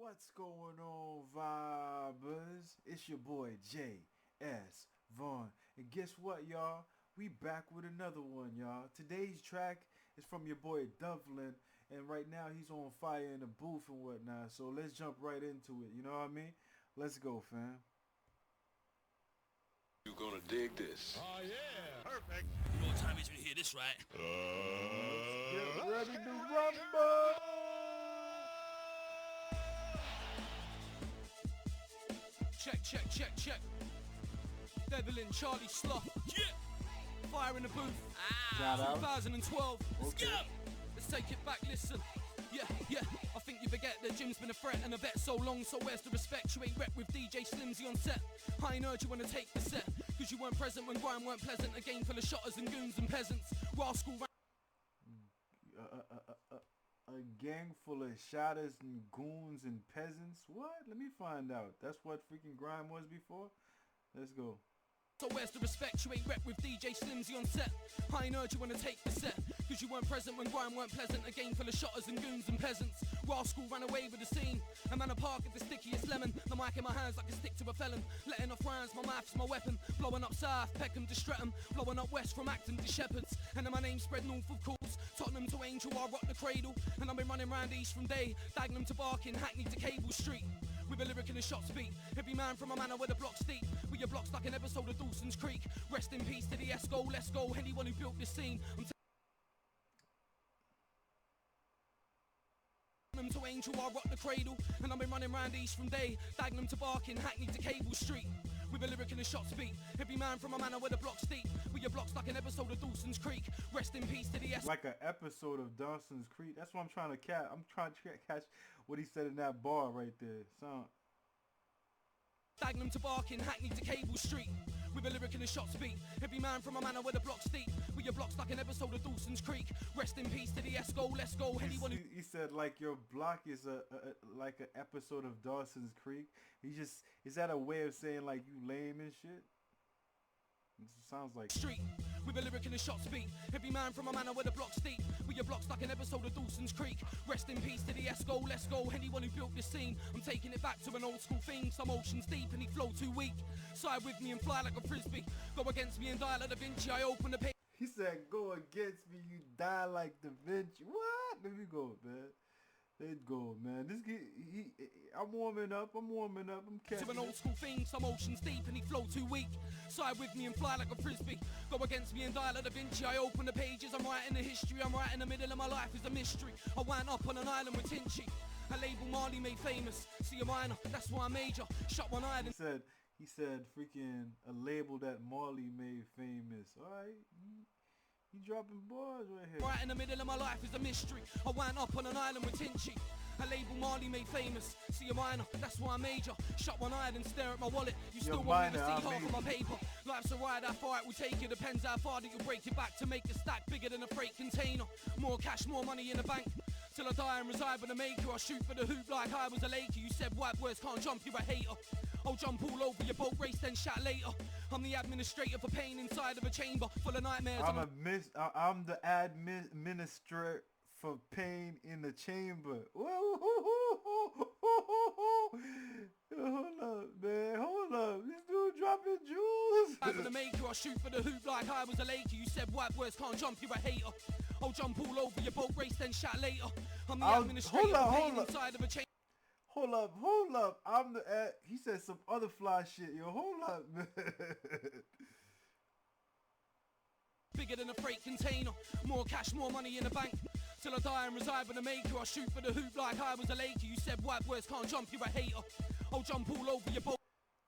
What's going on, vibers? It's your boy J.S. Vaughn. And guess what, y'all? We back with another one, y'all. Today's track is from your boy Devlin. And right now he's on fire in the booth and whatnot. So let's jump right into it. You know what I mean? Let's go, fam. You're gonna dig this. Oh yeah, perfect. You know what time it is when you hear this, right? Get ready to rumble! Check. Devlin, Charlie Sloth. Yeah. Fire in the booth. Shout out. 2012. Let's Okay. go. Let's take it back, listen. Yeah. I think you forget that Jim's been a threat and a vet so long, so where's the respect? You ain't rep with DJ Slimzy on set. I ain't heard you wanna take the set, cause you weren't present when grime weren't pleasant. A game full of shotters and goons and peasants. Rascal A gang full of shotters and goons and peasants? What? Let me find out. That's what freaking grime was before? Let's go. So where's the respect? You ain't rep with DJ Slimzy on set. I ain't heard you wanna take the set, cause you weren't present when grime weren't pleasant. A game full of shotters and goons and peasants. Rascal ran away with the scene. A man a park at the stickiest lemon. The mic in my hands like a stick to a felon. Letting off rhymes, my mouth's my weapon. Blowing up south, Peckham to Streatham. Blowing up west from Acton to Shepherds. And then my name spread north of course. Tottenham to Angel, I rock the cradle. And I've been running round east from day. Dagenham to Barking, Hackney to Cable Street. With a lyric and a shot speed. Every man from a manor where the block's deep. With your blocks like an episode of Dawson's Creek. Rest in peace to the Esco, let's go. Anyone who built this scene. I'm to Angel, I rock the cradle. And I've been running round east from day. Dagenham to Barking, Hackney to Cable Street. With a lyric and a shot speed. Every man from a manor where the block's deep. With your blocks like an episode of Dawson's Creek. Rest in peace to the Esco. Like an episode of Dawson's Creek. That's what I'm trying to catch. I'm trying to catch what he said in that bar right there. Sound. Dagenham to Barking, Hackney to Cable Street. With a lyric and a shot speed. Every man from a manor where the block's deep. With your blocks like an episode of Dawson's Creek. Rest in peace to the Esco, let's go. Anyone who... He said like your block is like an episode of Dawson's Creek. Is that a way of saying like you lame and shit? It sounds like Street. With a lyric and a shot speed. Every man from a manor where the block's deep. With your blocks like an episode of Dawson's Creek. Rest in peace to the Esco, let's go. Anyone who built this scene. I'm taking it back to an old school thing. Some oceans deep and he flow too weak. Side with me and fly like a frisbee. Go against me and die like Da Vinci. I open the page. he said, go against me, you die like Da Vinci. What? Let me go, man. Let's go, man. This I'm warming up. I'm catching To an old school thing, some oceans deep and he flow too weak. Side with me and fly like a frisbee. Go against me and die like Da Vinci. I open the pages, I'm writing the history. I'm right in the middle of my life is a mystery. I wound up on an island with Tinchy. A label Marley made famous. See a minor, that's why I major. Shut one eye and... He said freaking a label that Marley made famous. Alright. You dropping bars right here. Right in the middle of my life is a mystery. I wound up on an island with Tinchy. A label Marley made famous. See a minor, that's why I major. Shut one eye and stare at my wallet. You still want me to see half of my paper. Life's a ride, how far it will take you. Depends how far that you break it back to make a stack bigger than a freight container. More cash, more money in the bank. Till I die and reside with a maker. I shoot for the hoop like I was a Laker. You said white boys can't jump, you're a hater. I'll jump all over your boat race, then shout later. I'm the administrator for pain inside of a chamber full of nightmares. I'm the administrator for pain in the chamber. Hold up, man. Hold up. This dude dropping jewels. I'm the maker. I shoot for the hoop like I was a Laker. You said white boys can't jump, you're a hater. I'll jump all over your boat race, then shout later. I'm the administrator for pain inside of a chamber. Hold up. I'm the he said some other fly shit, yo. Hold up, man. Bigger than a freight container. More cash, more money in the bank. Till I die and reside with a maker. I shoot for the hoop like I was a Laker. You said white boys can't jump, you're a hater. I'll jump all over your boat.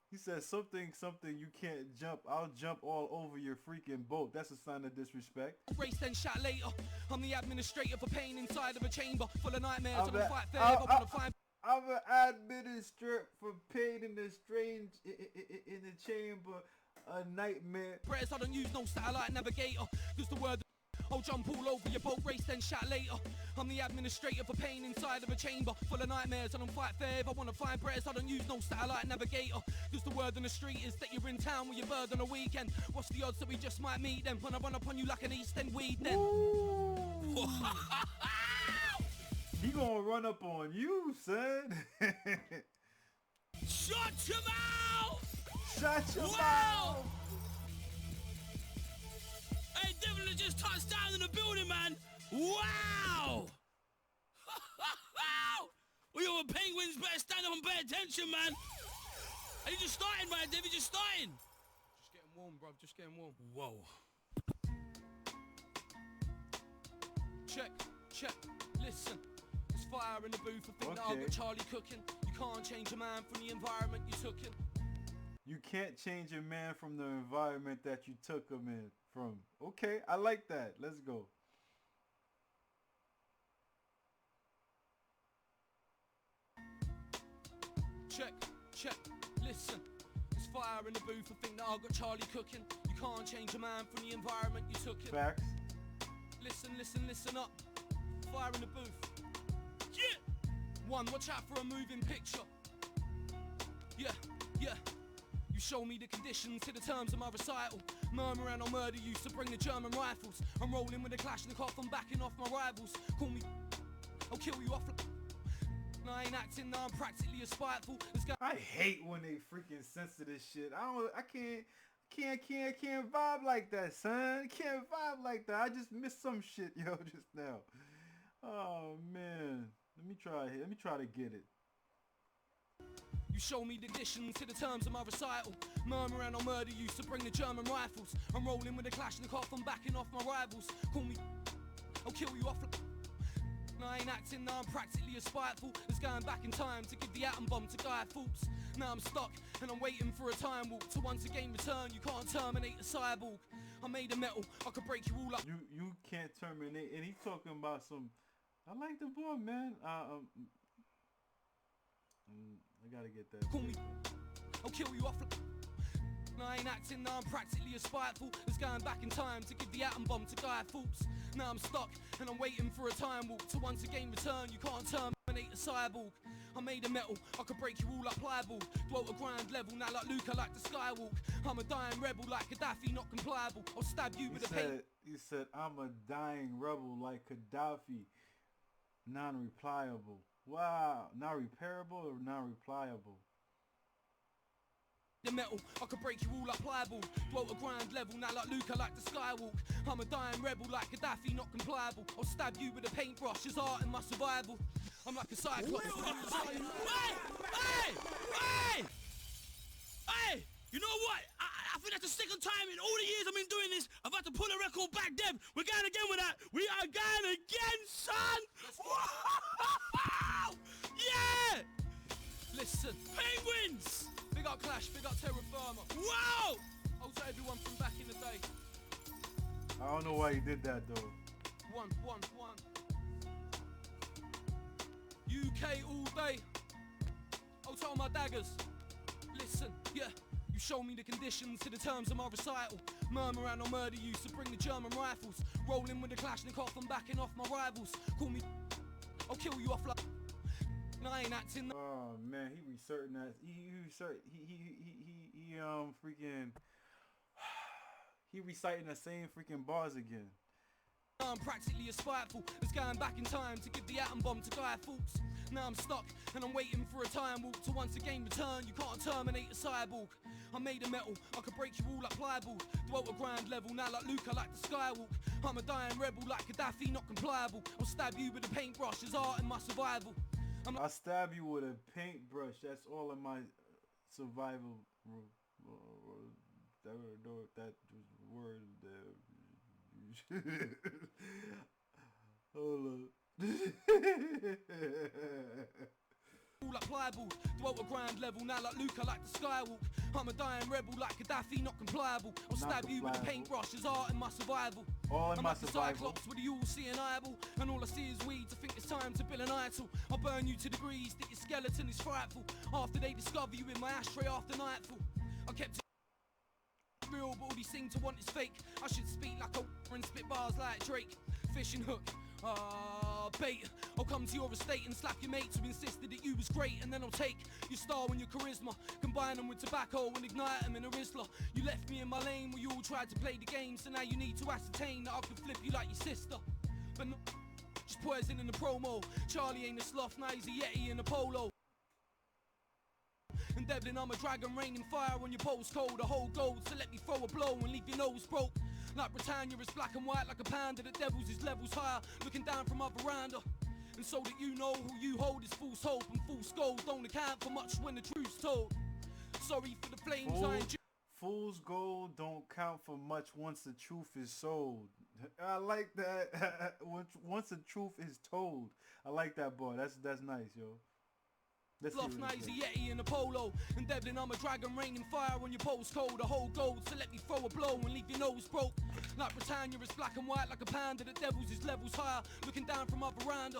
He said something you can't jump. I'll jump all over your freaking boat. That's a sign of disrespect. Race then shout later. I'm the administrator for pain inside of a chamber full of nightmares. I don't fight fair. I wanna find. I'm an administrator for pain in the strange in the chamber. A nightmare. Prayers, I don't use no satellite navigator. Cause the word I'll jump all over your boat race then shout later. I'm the administrator for pain inside of a chamber full of nightmares. I don't fight fair. If I wanna find prayers, I don't use no satellite navigator. Cause the word on the street is that you're in town with your bird on a weekend. What's the odds that we just might meet them? When I run up on you like an East End weed then. He gonna run up on you, son. Shut your mouth! Shut your Wow! mouth. Hey, Devlin just touched down in the building, man. Wow! Well, you're Penguins, better stand up and pay attention, man. Are you just starting, man, Dev? You just starting? Just getting warm, bruv. Just getting warm. Whoa. Check, check, listen. There's fire in the booth. I think that I got Charlie cooking. You can't change a man from the environment you took in. You can't change a man from the environment that you took him in from. Okay, I like that. Let's go. Check, check, listen. There's fire in the booth. I think that I got Charlie cooking. You can't change a man from the environment you took in. Facts. Listen, listen, listen up. Fire in the booth. Yeah! One, watch out for a moving picture. Yeah, yeah. You show me the conditions to the terms of my recital. Murmur and I'll murder you, so bring the German rifles. I'm rolling with a Kalashnikov, I'm backing off my rivals. Call me, I'll kill you off. I ain't acting, now I'm practically as spiteful as I hate when they freaking censor this shit. I can't vibe like that, son. Can't vibe like that. I just missed some shit, yo, just now. Oh man. Let me try here. Let me try to get it. You show me the conditions to the terms of my recital. Murmur and I'll murder you, so bring the German rifles. I'm rolling with a Kalashnikov, I'm backing off my rivals. Call me, I'll kill you off. I ain't acting, now I'm practically as spiteful as going back in time to give the atom bomb to Guy Fawkes. Now I'm stuck and I'm waiting for a time warp to once again return. You can't terminate a cyborg. I'm made of metal, I could break you all up. You can't terminate. And he talking about some. I like the boy, man. I gotta get that. Call me, I'll kill you off. I ain't acting, now I'm practically as spiteful as going back in time to give the atom bomb to Guy Fawkes. Now I'm stuck and I'm waiting for a time warp to once again return. You can't terminate a cyborg. I'm made of metal, I could break you all up pliable. Dwell at ground level, now like Luke, I like the skywalk. I'm a dying rebel like Gaddafi, not compliable. I'll stab you with a paint. He said, I'm a dying rebel like Gaddafi, non-replyable. Wow, not repairable or non-replyable? The metal, I could break you all up pliable. Dwell at ground level, now like Luke, I like the skywalk. I'm a dying rebel like Gaddafi, not compliable. I'll stab you with a paintbrush, as art in my survival. I'm like a cyclops. Hey! You know what? I think that's the second time in all the years I've been doing this. I've had to pull a record back, Deb. We're going again with that. We are going again, son! Yeah! Listen, Penguins! Big up Clash, big up Terra Firma. Wow! Also everyone from back in the day. I don't know why he did that though. One. UK all day. I'll tell my daggers. Listen, yeah. You show me the conditions to the terms of my recital. Murmur and I'll murder you, so bring the German rifles. Rolling with a Kalashnikov, I'm backing off my rivals. Call me, I'll kill you off like. I ain't acting. Oh man, he reciting that. He reciting the same freaking bars again. I'm practically as spiteful as going back in time to give the atom bomb to Guy Fawkes. Now I'm stuck and I'm waiting for a time warp to once again return. You can't terminate a cyborg. I'm made of metal, I could break you all up pliable. Dwell at ground level, now like Luke, I like the skywalk. I'm a dying rebel like Gaddafi, not compliable. I'll stab you with a paintbrush, as art in my survival. I'll stab you with a paintbrush. That's all in my survival. That word. Hold up. All up pliable, dwell at ground level, now like Luke, I like the skywalk. I'm a dying rebel like Gaddafi, not compliable. I'll stab you with a paintbrush, as art in my survival. All in I'm my like the survival. cyclops with the all-seeing eyeball, and all I see is weeds. I think it's time to build an idol. I'll burn you to degrees that your skeleton is frightful. After they discover you in my ashtray after nightfall, I kept it real, but all these seem to want is fake. I should speak like a and spit bars like Drake. Fishing hook, bait. I'll come to your estate and slap your mates who insisted that you was great, and then I'll take your style and your charisma, combine them with tobacco and ignite them in a Rizzler. You left me in my lane where you all tried to play the game, so now you need to ascertain that I can flip you like your sister. But no, just poison in the promo. Charlie ain't a sloth, now he's a Yeti in a polo. And Devlin, I'm a dragon raining fire on your postcode. A whole gold, so let me throw a blow and leave your nose broke. Like Britannia, it's black and white like a panda. The devil's his levels higher, looking down from our veranda. And so that you know who you hold is false hope and false gold. Don't account for much when the truth's told. Sorry for the flames I enjoy. Fool's gold don't count for much once the truth is sold. I like that. Once the truth is told. I like that, boy. That's nice, yo. Fluff now he's a Yeti in a polo. And Devlin, I'm a dragon raining fire on your postcode. A whole gold, so let me throw a blow and leave your nose broke. Like Britannia, it's black and white like a panda. The devil's his levels higher, looking down from our veranda.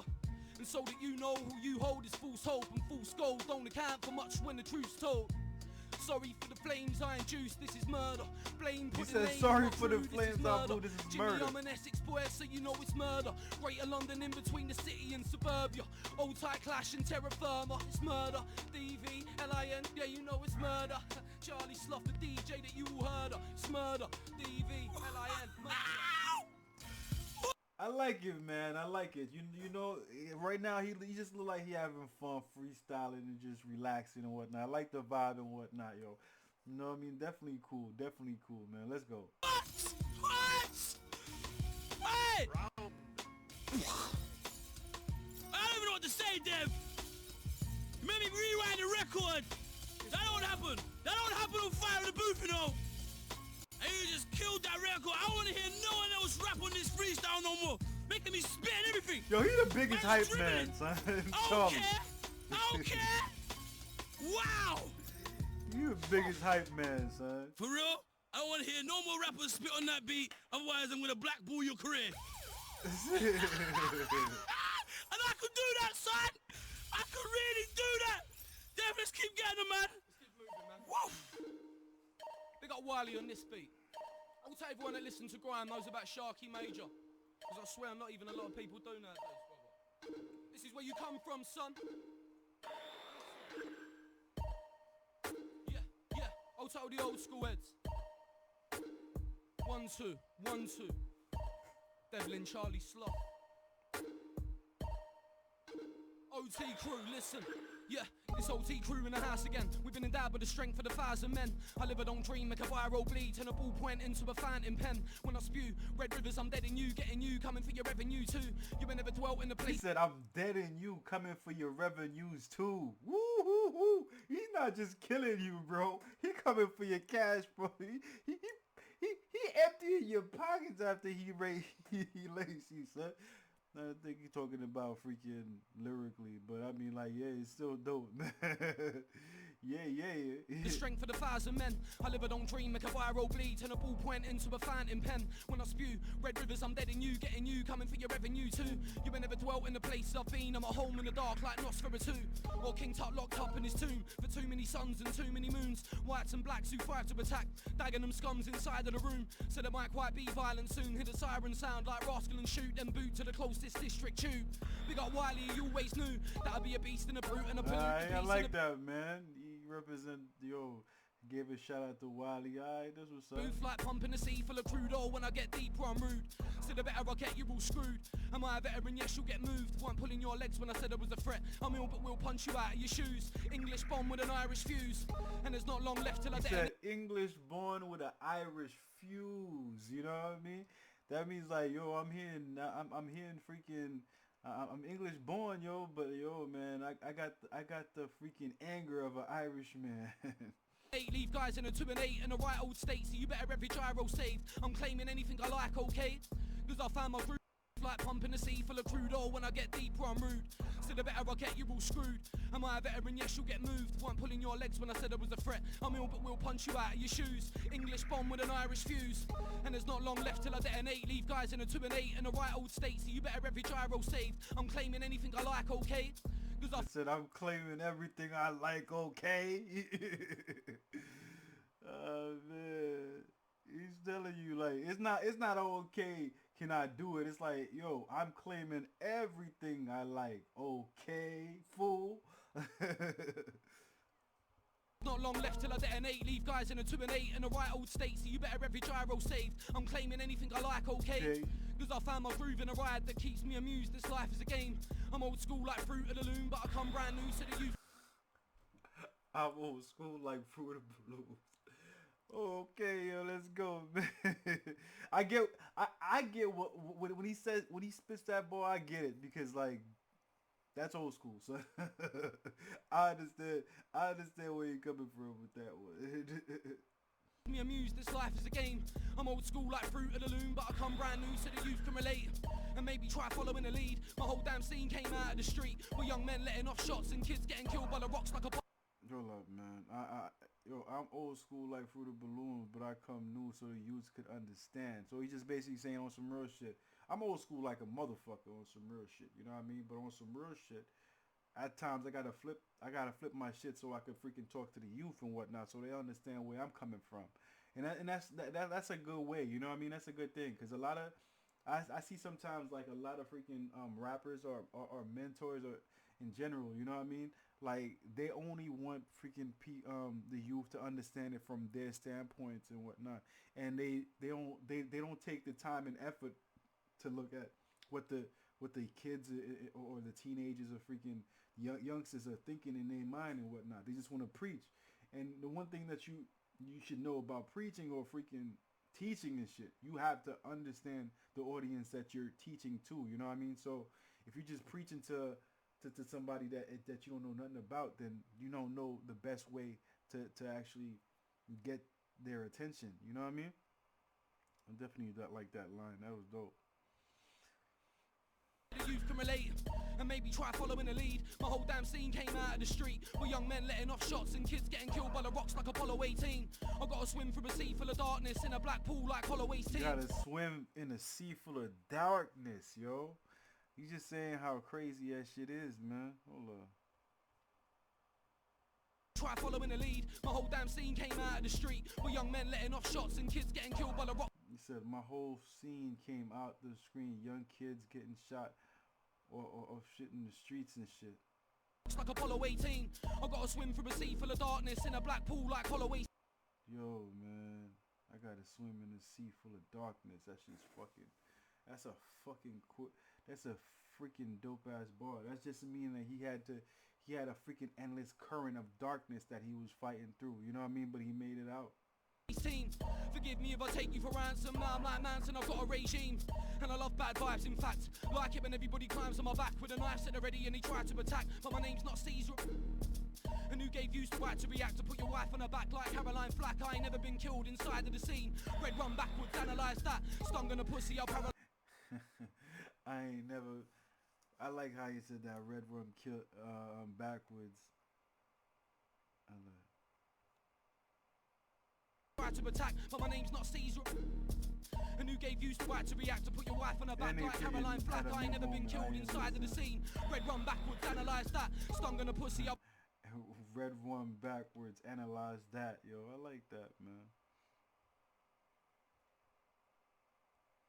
And so that you know who you hold is false hope and false gold. Don't account for much when the truth's told. Sorry for the flames I induced, this is murder. Blame he said sorry for the flames I blew, this is Jimmy, murder. I'm an Essex boy, so you know it's murder. Greater London in between the city and suburbia. Old tie clash and terra firma, it's murder. D-V-L-I-N, yeah you know it's murder. Charlie Sloth, the DJ that you heard of. It's murder. D-V-L-I-N, murder. I like it, man. I like it. You know, right now he just look like he having fun, freestyling and just relaxing and whatnot. I like the vibe and whatnot, yo. You know what I mean? Definitely cool, man. Let's go. What? Hey! I don't even know what to say, Dev. You made me rewrite the record. That don't happen. That don't happen on Fire in the Booth, you know. And you just killed that record. I don't want to hear no one else rap on this freestyle no more. Making me spit and everything. Yo, he the biggest hype man, son. I don't care. I don't care. Wow. You the biggest hype man, son. For real? I don't want to hear no more rappers spit on that beat. Otherwise, I'm going to blackball your career. And I could do that, son. I could really do that. Damn, let's keep getting them, man. Let's keep moving, man. Woo. They got Wiley on this beat. I'll tell everyone that listens to grime knows about Sharky Major. Because I swear not even a lot of people do nowadays, brother. This is where you come from, son. Yeah. I'll tell the old school heads. 1, 2, 1, 2. Devlin, Charlie Sloth. OT crew, listen. Yeah, it's OT crew in the house again. We've been endowed with the strength of 1,000 men. I live, I don't dream, make a viral bleed. Turn a ballpoint into a fountain pen. When I spew, red rivers, I'm dead in you, getting you, coming for your revenue too. You ain't never dwelt in the place. He said, I'm dead in you, coming for your revenues too. Woo, woo, woo. He's not just killing you, bro. He coming for your cash, bro. He emptying your pockets after he lays you, son. I think he's talking about freaking lyrically, but I mean, like, yeah, it's still dope, man. yeah. The strength of 1,000 men. I live, I don't dream, make a viral bleed. Turn a ballpoint into a fountain pen. When I spew, red rivers, I'm dead in you, getting you, coming for your revenue too. You ain't never dwelt in the places I've been. I'm at home in the dark like Nosferatu. Or King Tut locked up in his tomb. For too many suns and too many moons. Whites and blacks who thrive to attack. Dagging them scums inside of the room. So there might quite be violence soon. Hear the siren sound like rascal and shoot. Then boot to the closest district tube. We got Wiley, you always knew that'd be a beast and a brute and a pollute. I like that, man. He represent, gave a shout out to Wiley. Alright, this was something. Booth like pumping a sea full of crude oil. When I get deeper, I'm rude. So the better I get, you're all screwed. Am I a veteran? Yes, you'll get moved. Weren't pulling your legs when I said I was a threat. I'm ill, but we'll punch you out of your shoes. English bomb with an Irish fuse. And there's not long left till I said English born with an Irish fuse. You know what I mean? That means like, yo, I'm hearing freaking, I'm English born, yo, but yo, man, I got the freaking anger of an Irishman. 8 leave guys in a 2 and 8 in the right old state, so you better every gyro saved. I'm claiming anything I like, okay? Cause I found my groove like pumping a sea full of crude oil. When I get deeper, I'm rude. So the better I get, you're all screwed. Am I a veteran? Yes, you'll get moved. Weren't pulling your legs when I said I was a threat. I'm ill, but we'll punch you out of your shoes. English bomb with an Irish fuse. And there's not long left till I detonate. Leave guys in a 2 and 8 in the right old state, so you better every gyro saved. I'm claiming anything I like, okay? Cause I said I'm claiming everything I like, okay? Oh man, he's telling you like it's not okay. Can I do it? It's like, yo, I'm claiming everything I like, okay, fool. Not long left till I detonate. Leave guys in a 2 and 8 in the right old state, so you better every gyro saved. I'm claiming anything I like, okay? Cause I found my groove in a ride that keeps me amused. This life is a game. I'm old school like Fruit of the Loom, but I come brand new to the youth. I'm old school like Fruit of the Loom. Okay, yo, let's go, man. I get what when he says, when he spits that ball, I get it, because like that's old school. So I understand where you're coming from with that one. Me amused, this life is a game. I'm old school like Fruit of the Loom, but I come brand new so the youth can relate and maybe try following the lead. My whole damn scene came out of the street with young men letting off shots and kids getting killed by the rocks like a Hold up, man. I'm old school like Fruit of Balloons, but I come new so the youths could understand. So he's just basically saying on some real shit. I'm old school like a motherfucker on some real shit. You know what I mean? But on some real shit, at times I gotta flip my shit so I can freaking talk to the youth and whatnot, so they understand where I'm coming from. That's a good way. You know what I mean? That's a good thing, because a lot of I see sometimes like a lot of freaking rappers or mentors or in general. You know what I mean? Like they only want freaking the youth to understand it from their standpoints and whatnot, and they don't take the time and effort to look at what the kids or the teenagers or freaking youngsters are thinking in their mind and whatnot. They just want to preach. And the one thing that you should know about preaching or freaking teaching and shit, you have to understand the audience that you're teaching to. You know what I mean? So if you're just preaching to somebody that you don't know nothing about, then you don't know the best way to actually get their attention. You know what I mean? I definitely like that line. That was dope. The youth can relate and maybe try following the lead. My whole damn scene came out of the street with young men letting off shots and kids getting killed by the rocks like Apollo 18. I gotta swim through a sea full of darkness in a black pool like Holloway's team. You gotta swim in a sea full of darkness, yo. You just saying how crazy that shit is, man. Hold up. Try following the lead. My whole damn scene came out of the street with young men letting off shots and kids getting killed by the rock. He said my whole scene came out the screen, young kids getting shot or shit in the streets and shit. It's like Apollo 18. I gotta swim through a sea full of darkness in a black pool like Holloway's. Yo, man, I gotta swim in a sea full of darkness. That's just fucking. That's a freaking dope ass bar. That's just meaning that he had a freaking endless current of darkness that he was fighting through. You know what I mean? But he made it out. Forgive me if I take you for ransom. Now I'm like Manson, I've got a regime. And I love bad vibes, in fact. Like it when everybody climbs on my back with a knife set already and he tried to attack. But my name's not Caesar. And who gave you the right to react? To put your wife on her back like Caroline Flack. I ain't never been killed inside of the scene. Red run backwards, analyze that. Stung on a pussy, I'll paralyze. I like how you said that. Red rum kill backwards. Tried to attack, but my name's not Caesar. And who gave you the right to react? To put your wife on her back like Caroline Flack. I ain't never been killed inside of the scene. Red run backwards, analyze that. Stung on a pussy, I'll Red one backwards, analyze that, yo. I like that, man.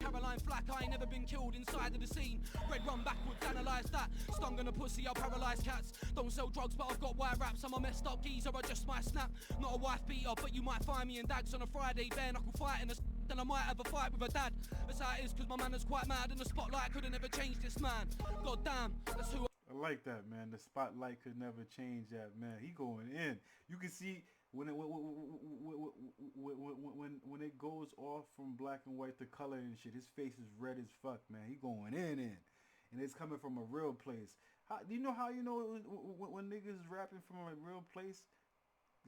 Caroline Flack, I ain't never been killed inside of the scene. Red run backwards, analyze that. Stung on a pussy, I'll paralyze cats. Don't sell drugs, but I've got wire raps. I'm a messed up geezer, I just might snap. Not a wife beater, but you might find me in Dags on a Friday. Bare knuckle fighting then I might have a fight with a dad. That's how it is, cause my manner's quite mad. And the spotlight couldn't ever change this man. God damn, that's who I like that, man. The spotlight could never change that, man. He going in. You can see when it goes off from black and white to color and shit, his face is red as fuck, man. He going in, and it's coming from a real place. Do you know how you know when niggas rapping from a real place?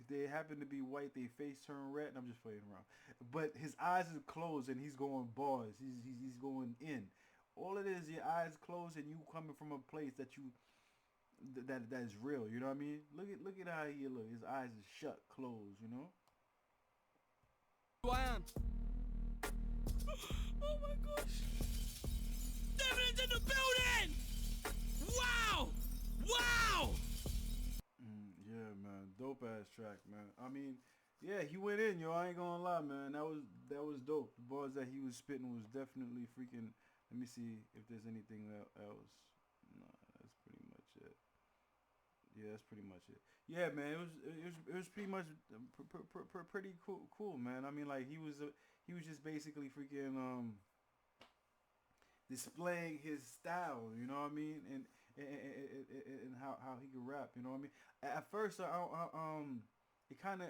If they happen to be white, they face turn red. And I'm just playing around, but his eyes is closed and he's going bars. He's going in. All it is, your eyes closed and you coming from a place that you that is real. You know what I mean? Look at how he look. His eyes is shut, closed. You know. who I am. Oh my gosh. Devlin's in the building! Wow! Wow! Yeah, man. Dope ass track, man. I mean, yeah, he went in, yo. I ain't gonna lie, man. That was dope. The bars that he was spitting was definitely freaking. Let me see if there's anything else. No, that's pretty much it. Yeah, that's pretty much it. Yeah, man. It was pretty much pretty cool, man. I mean, like he was just basically freaking displaying his style, you know what I mean, and how he can rap, you know what I mean. At first, it kind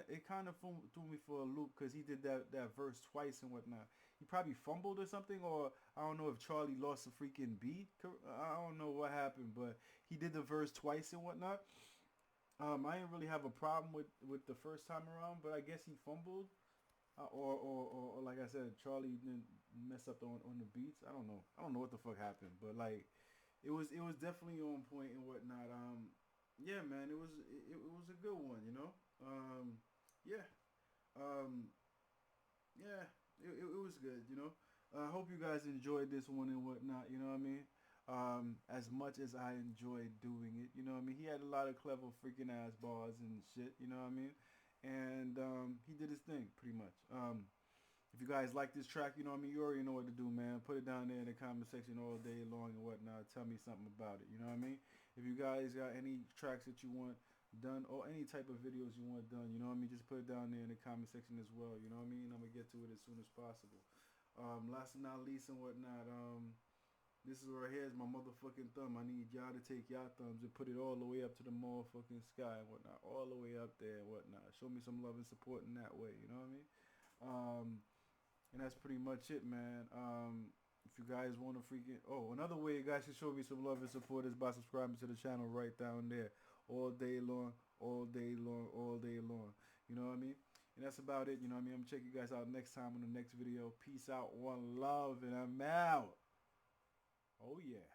of threw me for a loop because he did that verse twice and whatnot. He probably fumbled or something, or I don't know if Charlie lost a freaking beat. I don't know what happened, but he did the verse twice and whatnot. I didn't really have a problem with the first time around, but I guess he fumbled, or like I said, Charlie didn't mess up on the beats. I don't know what the fuck happened, but like, it was definitely on point and whatnot. Yeah, man, it was a good one, you know. Yeah, um, yeah, it was good, you know. I hope you guys enjoyed this one and whatnot, you know what I mean? As much as I enjoyed doing it, you know what I mean? He had a lot of clever freaking ass bars and shit, you know what I mean? And he did his thing pretty much. If you guys like this track, you know what I mean, you already know what to do, man. Put it down there in the comment section all day long and whatnot. Tell me something about it, you know what I mean? If you guys got any tracks that you want done or any type of videos you want done, you know what I mean, just put it down there in the comment section as well, you know what I mean? I'm going to get to it as soon as possible. Last but not least and whatnot, this is right here is my motherfucking thumb. I need y'all to take y'all thumbs and put it all the way up to the motherfucking sky and whatnot. All the way up there and whatnot. Show me some love and support in that way, you know what I mean? And that's pretty much it, man. If you guys want to freaking... Oh, another way you guys can show me some love and support is by subscribing to the channel right down there. All day long, all day long, all day long. You know what I mean? And that's about it, you know what I mean? I'm going to check you guys out next time on the next video. Peace out, one love, and I'm out. Oh, yeah.